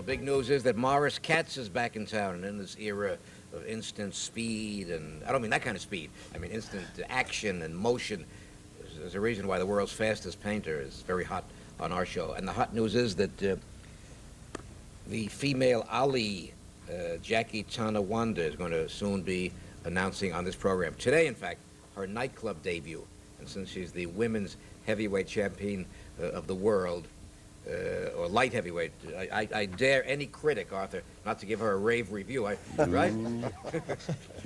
big news is that Morris Katz is back in town, and in this era of instant speed, and I don't mean that kind of speed. I mean instant action and motion. There's a reason why the world's fastest painter is very hot on our show. And the hot news is that the female Ali, Jackie Tonawanda, is going to soon be announcing on this program. Today, in fact, her nightclub debut. And since she's the women's heavyweight champion of the world, or light heavyweight, I dare any critic, Arthur, not to give her a rave review, right? You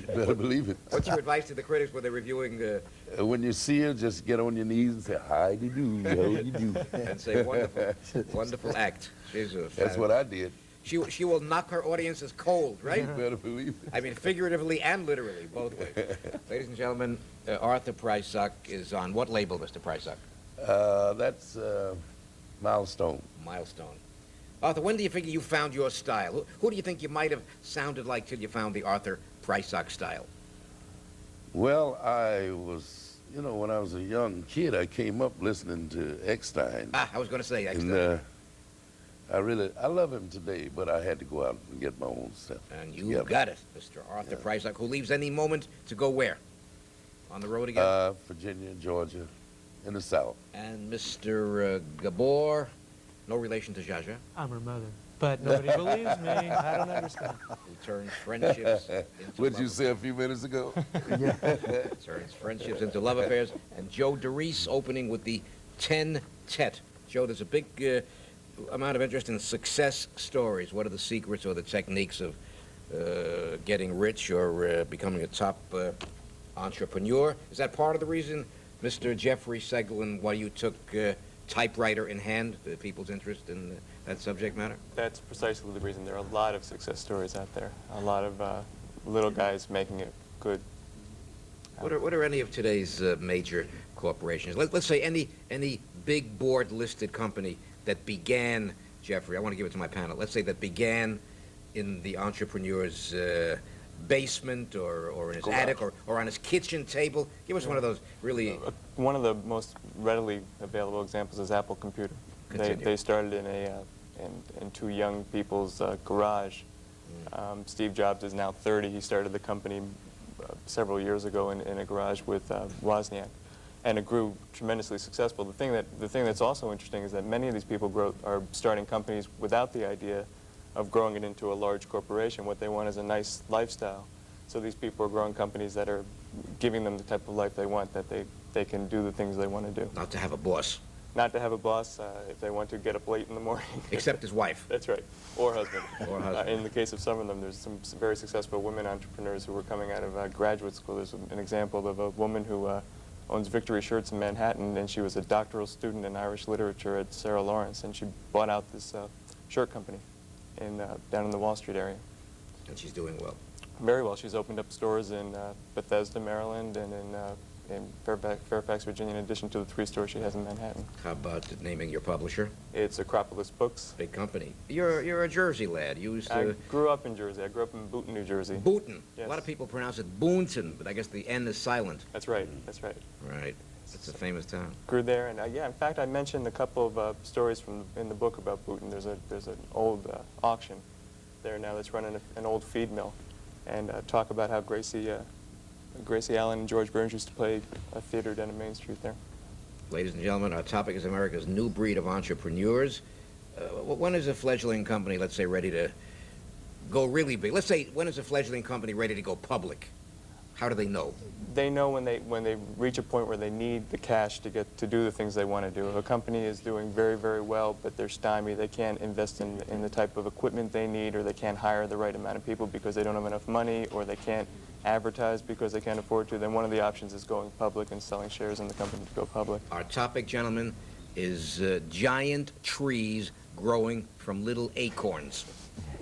better believe it. What's your advice to the critics when they're reviewing? When you see her, just get on your knees and say, "How do you do? How do you do?" And say, wonderful, wonderful act. She's a That's what I did. She will knock her audiences cold, right? You better believe it. I mean, figuratively and literally, both ways. Ladies and gentlemen, Arthur Prysock is on what label, Mr. Prysock? That's Milestone. Milestone. Arthur, when do you figure you found your style? Who do you think you might have sounded like till you found the Arthur Prysock style? Well, I was, when I was a young kid, I came up listening to Eckstein. I was going to say Eckstein. And I love him today, but I had to go out and get my own stuff. And you got it, Mr. Arthur Prysock, who leaves any moment to go where? On the road again? Virginia, Georgia, in the South. And Mr. Gabor, no relation to Jaja? I'm her mother, but nobody believes me. I don't understand. Who turns friendships into What'd you love say a few minutes ago? turns friendships into love affairs. And Joe DeReese opening with the 10 Tet. Joe, there's a big amount of interest in success stories. What are the secrets or the techniques of getting rich or becoming a top entrepreneur? Is that part of the reason, Mr. Jeffrey Seglin, why you took typewriter in hand, people's interest in that subject matter? That's precisely the reason. There are a lot of success stories out there. A lot of little guys making it good. What are any of today's major corporations? Let's say any big board-listed company that began, Jeffrey, I want to give it to my panel, let's say that began in the entrepreneur's basement or in his attic or on his kitchen table. Give us one of those really... One of the most readily available examples is Apple Computer. They started in two young people's garage. Steve Jobs is now 30. He started the company several years ago in a garage with Wozniak. And it grew tremendously successful. The thing that's also interesting is that many of these people are starting companies without the idea of growing it into a large corporation. What they want is a nice lifestyle. So these people are growing companies that are giving them the type of life they want, that they can do the things they want to do. Not to have a boss. Not to have a boss if they want to get up late in the morning. Except his wife. That's right. Or husband. Or husband. In the case of some of them, there's some very successful women entrepreneurs who were coming out of graduate school. There's an example of a woman who owns Victory Shirts in Manhattan, and she was a doctoral student in Irish literature at Sarah Lawrence, and she bought out this shirt company down in the Wall Street area. And she's doing well. Very well. She's opened up stores in Bethesda, Maryland, and in Fairfax, Virginia, in addition to the 3 stores she has in Manhattan. How about naming your publisher? It's Acropolis Books. Big company. You're a Jersey lad. You used to... I grew up in Jersey. I grew up in Boonton, New Jersey. Boonton. Yes. A lot of people pronounce it Boonton, but I guess the N is silent. That's right. That's right. Right. It's a famous town. Grew there, and yeah. In fact, I mentioned a couple of stories in the book about Boonton. There's an old auction there now that's running an old feed mill, and talk about how Gracie Allen and George Burns used to play a theater down on Main Street there. Ladies and gentlemen, our topic is America's new breed of entrepreneurs. When is a fledgling company, let's say, ready to go really big? Let's say, when is a fledgling company ready to go public? How do they know? They know when they reach a point where they need the cash to do the things they want to do. If a company is doing very, very well, but they're stymied, they can't invest in the type of equipment they need, or they can't hire the right amount of people because they don't have enough money, or they can't advertise because they can't afford to, then one of the options is going public and selling shares in the company to go public. Our topic, gentlemen, is giant trees growing from little acorns.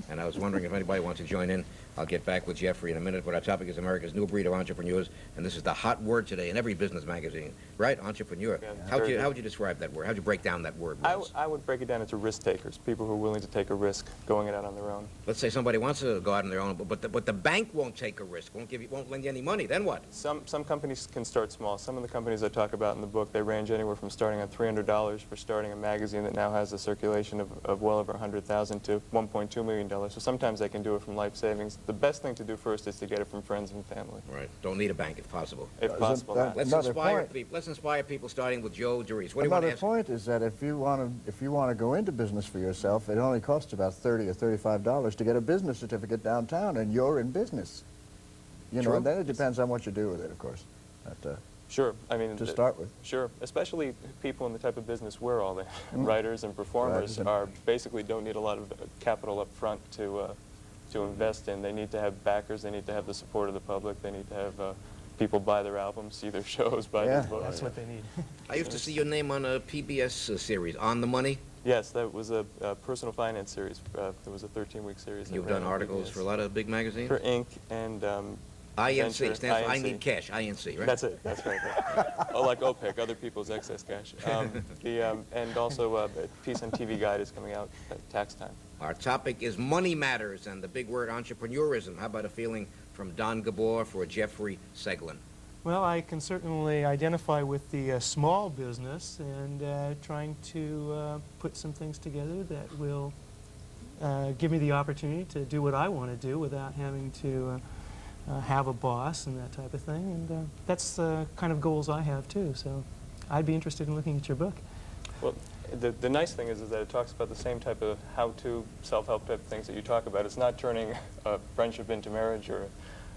and I was wondering if anybody wants to join in. I'll get back with Jeffrey in a minute, but our topic is America's new breed of entrepreneurs, and this is the hot word today in every business magazine, right? Entrepreneur. Yeah, How would you describe that word? How would you break down that word? I would break it down into risk takers, people who are willing to take a risk going it out on their own. Let's say somebody wants to go out on their own, but the bank won't take a risk, won't lend you any money. Then what? Some companies can start small. Some of the companies I talk about in the book, they range anywhere from starting at $300 for starting a magazine that now has a circulation of well over 100,000 to $1.2 million. So sometimes they can do it from life savings. The best thing to do first is to get it from friends and family. Right. Don't need a bank if possible. If possible, not. Let's inspire people, starting with Joe DeReese. What do you want to Another ask? point is that if you want to go into business for yourself, it only costs about $30 or $35 to get a business certificate downtown, and you're in business. You know, True. and then it depends on what you do with it, of course. But, Sure. I mean, to start with. Sure. Especially people in the type of business we're all in. Writers and performers basically don't need a lot of capital up front to invest in. They need to have backers. They need to have the support of the public. They need to have people buy their albums, see their shows, buy their books. That's what they need. I used to see your name on a PBS series, On the Money. Yes, that was a personal finance series. There was a 13-week series. You've done articles for a lot of big magazines. For Inc. and INC Venture, stands for I INC. Need Cash. INC, right? That's it. That's right. Oh, like OPEC, other people's excess cash. And also a piece on TV Guide is coming out at tax time. Our topic is money matters and the big word entrepreneurism. How about a feeling from Don Gabor for Jeffrey Seglin? Well, I can certainly identify with the small business and trying to put some things together that will give me the opportunity to do what I want to do without having to have a boss and that type of thing. And that's the kind of goals I have, too. So I'd be interested in looking at your book. Well, the nice thing is that it talks about the same type of how-to, self-help type things that you talk about. It's not turning a friendship into marriage or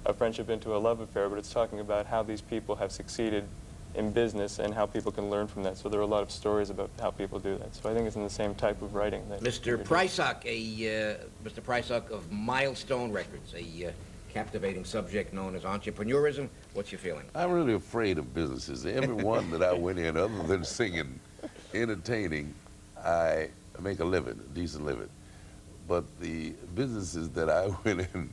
a friendship into a love affair, but it's talking about how these people have succeeded in business and how people can learn from that. So there are a lot of stories about how people do that. So I think it's in the same type of writing. That Mr. Prysock, Mr. Prysock of Milestone Records, a captivating subject known as entrepreneurism. What's your feeling? I'm really afraid of businesses. Every one that I went in, other than singing, entertaining, I make a living, a decent living. But the businesses that I went in,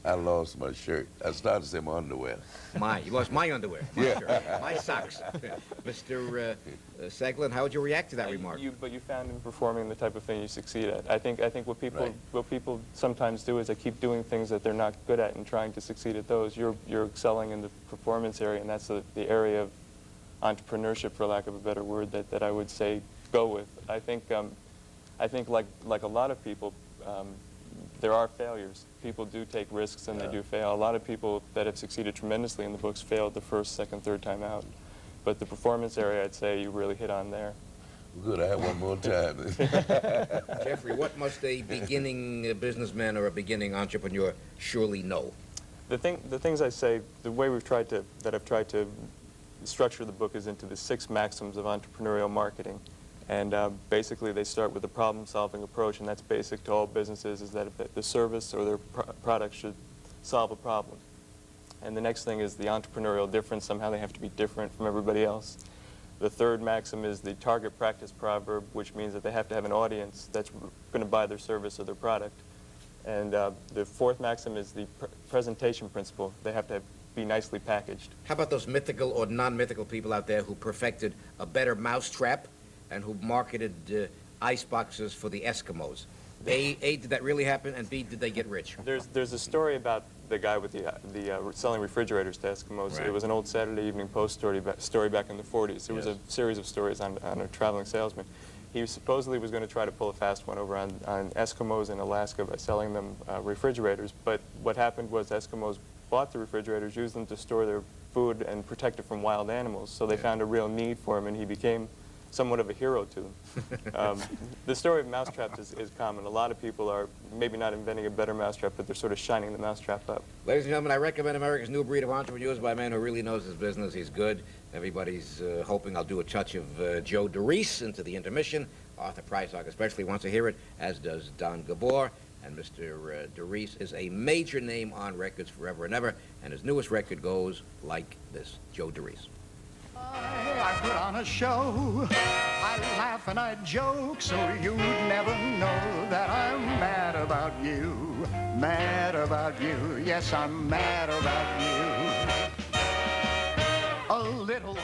I lost my shirt. I started to say my underwear. You lost my underwear, my shirt, my socks. Mr. Seglin, how would you react to that remark? But you found in performing the type of thing you succeed at. I think what people Right. what people sometimes do is they keep doing things that they're not good at and trying to succeed at those. You're excelling in the performance area, and that's the area of entrepreneurship, for lack of a better word, that I would say go with. I think like a lot of people, there are failures. People do take risks and they do fail. A lot of people that have succeeded tremendously in the books failed the first, second, third time out. But the performance area, I'd say you really hit on there. Good, I have one more time. Jeffrey, what must a beginning businessman or a beginning entrepreneur surely know? The things I say, the way I've tried to structure the book is into the 6 maxims of entrepreneurial marketing. And basically they start with a problem-solving approach, and that's basic to all businesses, is that the service or their product should solve a problem. And the next thing is the entrepreneurial difference. Somehow they have to be different from everybody else. The third maxim is the target practice proverb, which means that they have to have an audience that's going to buy their service or their product. And the fourth maxim is the presentation principle. They have to be nicely packaged. How about those mythical or non-mythical people out there who perfected a better mousetrap and who marketed ice boxes for the Eskimos? A, did that really happen? And B, did they get rich? There's a story about the guy with the selling refrigerators to Eskimos. Right. It was an old Saturday Evening Post story back in the 40s. There was a series of stories on a traveling salesman. He supposedly was going to try to pull a fast one over on Eskimos in Alaska by selling them refrigerators. But what happened was Eskimos bought the refrigerators, used them to store their food and protect it from wild animals. So they found a real need for him, and he became somewhat of a hero to them. The story of mousetraps is common. A lot of people are maybe not inventing a better mousetrap, but they're sort of shining the mousetrap up. Ladies and gentlemen, I recommend America's New Breed of Entrepreneurs by a man who really knows his business. He's good. Everybody's hoping I'll do a touch of Joe DeReese into the intermission. Arthur Prysock especially wants to hear it, as does Don Gabor. And Mr. DeReese is a major name on records forever and ever, and his newest record goes like this. Joe DeReese. I put on a show. I laugh and I joke, so you'd never know that I'm mad about you. Mad about you. Yes, I'm mad about you. A little